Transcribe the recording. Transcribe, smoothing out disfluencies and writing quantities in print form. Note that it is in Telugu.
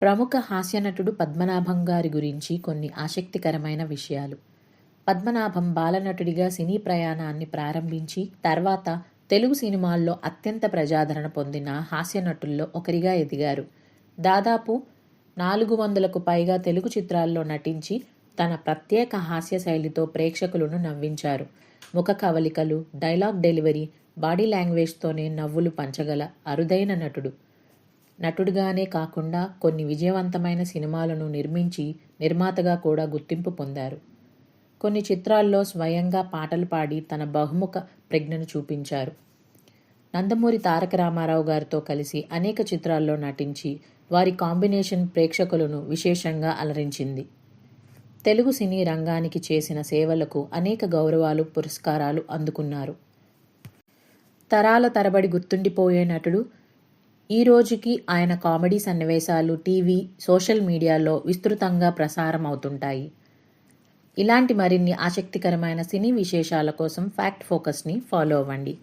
ప్రముఖ హాస్యనటుడు పద్మనాభం గారి గురించి కొన్ని ఆసక్తికరమైన విషయాలు. పద్మనాభం బాలనటుడిగా సినీ ప్రయాణాన్ని ప్రారంభించి తర్వాత తెలుగు సినిమాల్లో అత్యంత ప్రజాదరణ పొందిన హాస్యనటుల్లో ఒకరిగా ఎదిగారు. దాదాపు 400కు పైగా తెలుగు చిత్రాల్లో నటించి తన ప్రత్యేక హాస్య శైలితో ప్రేక్షకులను నవ్వించారు. ముఖ కవలికలు, డైలాగ్ డెలివరీ, బాడీ లాంగ్వేజ్తోనే నవ్వులు పంచగల అరుదైన నటుడు. నటుడిగానే కాకుండా కొన్ని విజయవంతమైన సినిమాలను నిర్మించి నిర్మాతగా కూడా గుర్తింపు పొందారు. కొన్ని చిత్రాల్లో స్వయంగా పాటలు పాడి తన బహుముఖ ప్రజ్ఞను చూపించారు. నందమూరి తారక రామారావు గారితో కలిసి అనేక చిత్రాల్లో నటించి వారి కాంబినేషన్ ప్రేక్షకులను విశేషంగా అలరించింది. తెలుగు సినీ రంగానికి చేసిన సేవలకు అనేక గౌరవాలు, పురస్కారాలు అందుకున్నారు. తరాల తరబడి గుర్తుండిపోయే నటుడు. ఈ రోజుకి ఆయన కామెడీ సన్నివేశాలు టీవీ, సోషల్ మీడియాలో విస్తృతంగా ప్రసారం అవుతుంటాయి. ఇలాంటి మరిన్ని ఆసక్తికరమైన సినీ విశేషాల కోసం ఫ్యాక్ట్ ఫోకస్ని ఫాలో అవ్వండి.